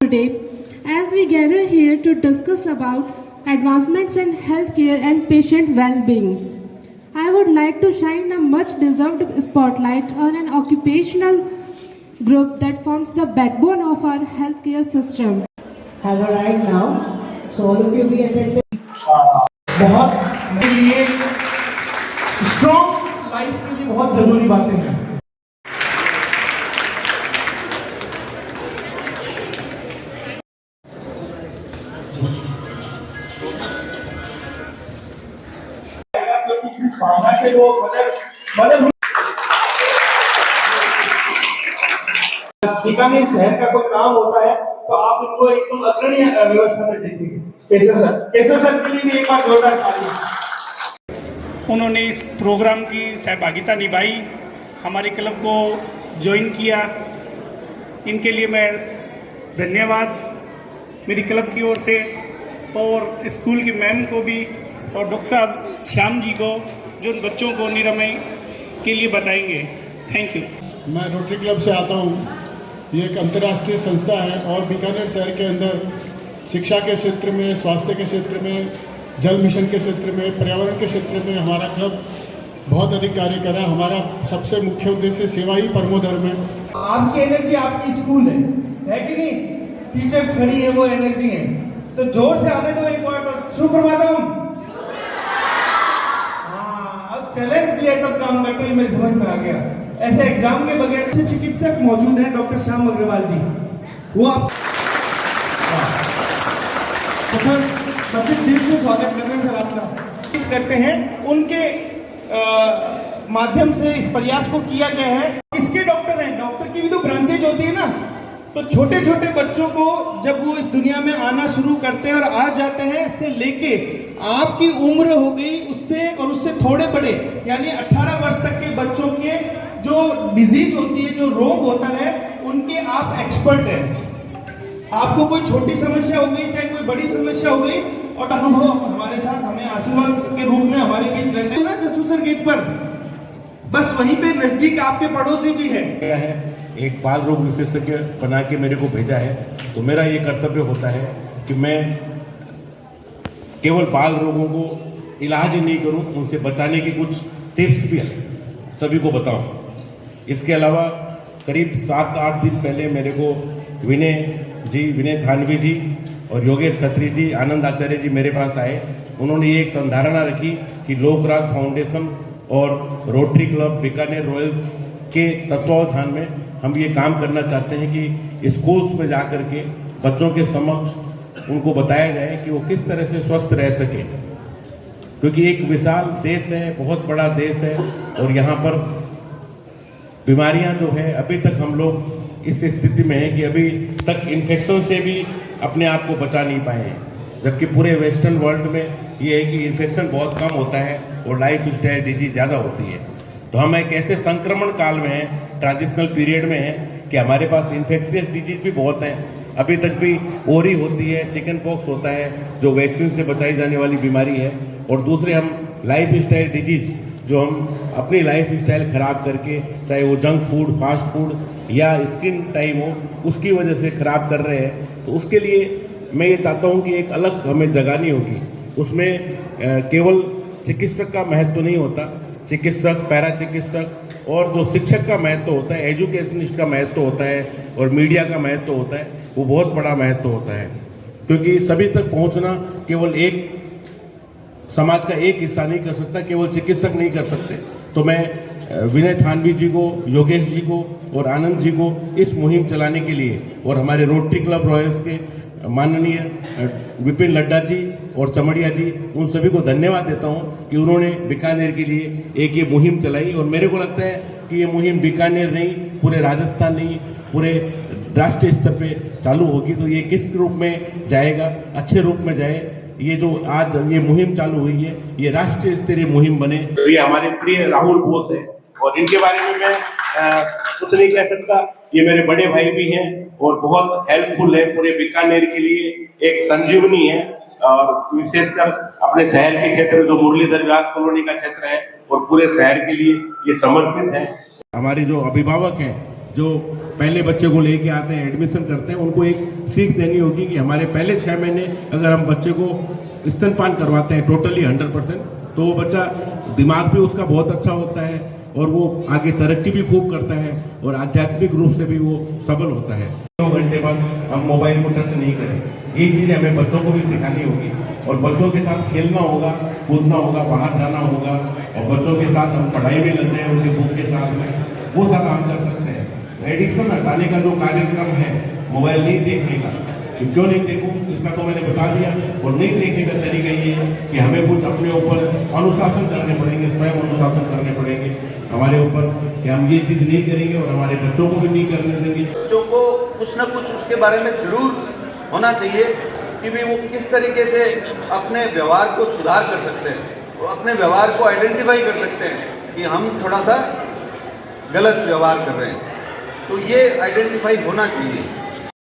Today, as we gather here to discuss about advancements in healthcare and patient well-being, I would like to shine a much-deserved spotlight on an occupational group that forms the backbone of our healthcare system. Have arrived now, so all of you be attentive. बहुत मेरे लिए strong life के लिए बहुत जरूरी बातें हैं। जिस भावना से वो मदद बीकानेर शहर का कोई काम होता है तो आप उनको एकदम अग्रणी व्यवस्था में देखेंगे। केशव सर के लिए भी एक बार जोरदार ताली। उन्होंने इस प्रोग्राम की सहभागिता निभाई, हमारे क्लब को ज्वाइन किया, इनके लिए मैं धन्यवाद मेरी क्लब की ओर से और स्कूल की मैम को भी और डॉक्टर साहब श्याम जी को जो बच्चों को निरामय के लिए बताएंगे। Thank you. मैं रोटरी क्लब से आता हूँ। ये एक अंतर्राष्ट्रीय संस्था है और बीकानेर शहर के अंदर शिक्षा के क्षेत्र में, स्वास्थ्य के क्षेत्र में, जल मिशन के क्षेत्र में, पर्यावरण के क्षेत्र में हमारा क्लब बहुत अधिक कार्य कर रहा है। हमारा सबसे मुख्य उद्देश्य सेवा ही परमो धर्म है। आपकी एनर्जी आपकी स्कूल है कि नहीं? टीचर्स खड़ी है, वो एनर्जी है, तो जोर से आने दो एक बार। तो सुप्रभातम। हाँ, अब चैलेंज दिया तब काम करते हुए मेरी समझ में आ गया। ऐसे एग्जाम के बगैर चिकित्सक मौजूद हैं, डॉक्टर श्याम अग्रवाल जी, वो आप तो सर सबसे दिल से स्वागत करते हैं सर आपका। करते हैं उनके माध्यम से इस प्रयास को किया गया है। इसके डॉक्टर हैं, डॉक्टर की भी तो ब्रांचेज होती है ना, तो छोटे छोटे बच्चों को जब वो इस दुनिया में आना शुरू करते हैं और आ जाते हैं, से लेके आपकी उम्र हो गई उससे और उससे थोड़े बड़े यानी 18 वर्ष तक के बच्चों के जो डिजीज होती है, जो रोग होता है, उनके आप एक्सपर्ट हैं। आपको कोई छोटी समस्या हो गई चाहे कोई बड़ी समस्या हो गई, और अनुभव हमारे साथ हमें आशीर्वाद के रूप में हमारे बीच रहते हैं ना जसूसर गेट पर, बस वहीं पे नजदीक आपके पड़ोसी भी है। एक बाल रोग विशेषज्ञ बना के मेरे को भेजा है, तो मेरा ये कर्तव्य होता है कि मैं केवल बाल रोगों को इलाज ही नहीं करूं, उनसे बचाने की कुछ टिप्स भी सभी को बताऊं। इसके अलावा करीब 7-8 दिन पहले मेरे को विनय थानवी जी और योगेश खत्री जी, आनंद आचार्य जी मेरे पास आए। उन्होंने ये एक संधारणा रखी कि लोकराग फाउंडेशन और रोटरी क्लब बीकानेर रॉयल्स के तत्वावधान में हम ये काम करना चाहते हैं कि स्कूल्स में जा कर के बच्चों के समक्ष उनको बताया जाए कि वो किस तरह से स्वस्थ रह सके, क्योंकि एक विशाल देश है, बहुत बड़ा देश है, और यहाँ पर बीमारियाँ जो है अभी तक हम लोग इस स्थिति में है कि अभी तक इन्फेक्शन से भी अपने आप को बचा नहीं पाए हैं, जबकि पूरे वेस्टर्न वर्ल्ड में ये है कि इन्फेक्शन बहुत कम होता है और लाइफ स्टाइल डिजीज ज़्यादा होती है। तो हम एक ऐसे संक्रमण काल में हैं, ट्रांजिशनल पीरियड में है कि हमारे पास इन्फेक्शियस डिजीज भी बहुत हैं। अभी तक भी ओरी होती है, चिकन पॉक्स होता है जो वैक्सीन से बचाई जाने वाली बीमारी है, और दूसरे हम लाइफ स्टाइल डिजीज जो हम अपनी लाइफ स्टाइल खराब करके, चाहे वो जंक फूड, फास्ट फूड या स्क्रीन टाइम हो, उसकी वजह से खराब कर रहे हैं। तो उसके लिए मैं ये चाहता हूँ कि एक अलग हमें जगानी होगी। उसमें केवल चिकित्सक का महत्व नहीं होता, चिकित्सक, पैरा चिकित्सक और जो शिक्षक का महत्व होता है, एजुकेशनिस्ट का महत्व होता है, और मीडिया का महत्व होता है, वो बहुत बड़ा महत्व होता है। क्योंकि सभी तक पहुंचना केवल एक समाज का एक हिस्सा नहीं कर सकता, केवल चिकित्सक नहीं कर सकते। तो मैं विनय थानवी जी को, योगेश जी को और आनंद जी को इस मुहिम चलाने के लिए, और हमारे रोटरी क्लब रॉयल्स के माननीय विपिन लड्डा जी और चमड़िया जी, उन सभी को धन्यवाद देता हूं कि उन्होंने बीकानेर के लिए एक ये मुहिम चलाई। और मेरे को लगता है कि ये मुहिम बीकानेर नहीं, पूरे राजस्थान नहीं, पूरे राष्ट्रीय स्तर पे चालू होगी। तो ये किस रूप में जाएगा, अच्छे रूप में जाए। ये जो आज ये मुहिम चालू हुई है, ये राष्ट्रीय स्तरीय मुहिम बने। तो ये हमारे प्रिय राहुल बोस है और इनके बारे में मैं कुछ नहीं कह सकता। ये मेरे बड़े भाई भी हैं और बहुत हेल्पफुल है, पूरे बीकानेर के लिए एक संजीवनी है। और विशेषकर अपने शहर के क्षेत्र जो मुरलीधर व्यास कॉलोनी का क्षेत्र है और पूरे शहर के लिए ये समर्पित है। हमारे जो अभिभावक हैं, जो पहले बच्चे को लेके आते हैं, एडमिशन करते हैं, उनको एक सीख देनी होगी कि हमारे पहले 6 महीने अगर हम बच्चे को स्तनपान करवाते हैं टोटली 100%, तो वो बच्चा दिमाग भी उसका बहुत अच्छा होता है और वो आगे तरक्की भी खूब करता है और आध्यात्मिक रूप से भी वो सबल होता है। 2 घंटे बाद हम मोबाइल को टच नहीं करें, ये चीज़ हमें बच्चों को भी सिखानी होगी और बच्चों के साथ खेलना होगा, कूदना होगा, बाहर जाना होगा और बच्चों के साथ हम पढ़ाई भी करते हैं, उनके बुक के साथ में वो सारा हम कर सकते हैं। एडिक्शन हटाने का जो कार्यक्रम है, मोबाइल नहीं देखने का, क्यों नहीं देखूं इसका तो मैंने बता दिया। और नहीं देखने का तरीका ये है कि हमें कुछ अपने ऊपर अनुशासन करने पड़ेंगे, स्वयं अनुशासन करने पड़ेंगे हमारे ऊपर कि हम ये चीज़ नहीं करेंगे और हमारे बच्चों को भी नहीं करने देंगे। बच्चों को कुछ ना कुछ उसके बारे में जरूर होना चाहिए कि भी वो किस तरीके से अपने व्यवहार को सुधार कर सकते हैं, वो अपने व्यवहार को आइडेंटिफाई कर सकते हैं कि हम थोड़ा सा गलत व्यवहार कर रहे हैं। तो ये आइडेंटिफाई होना चाहिए।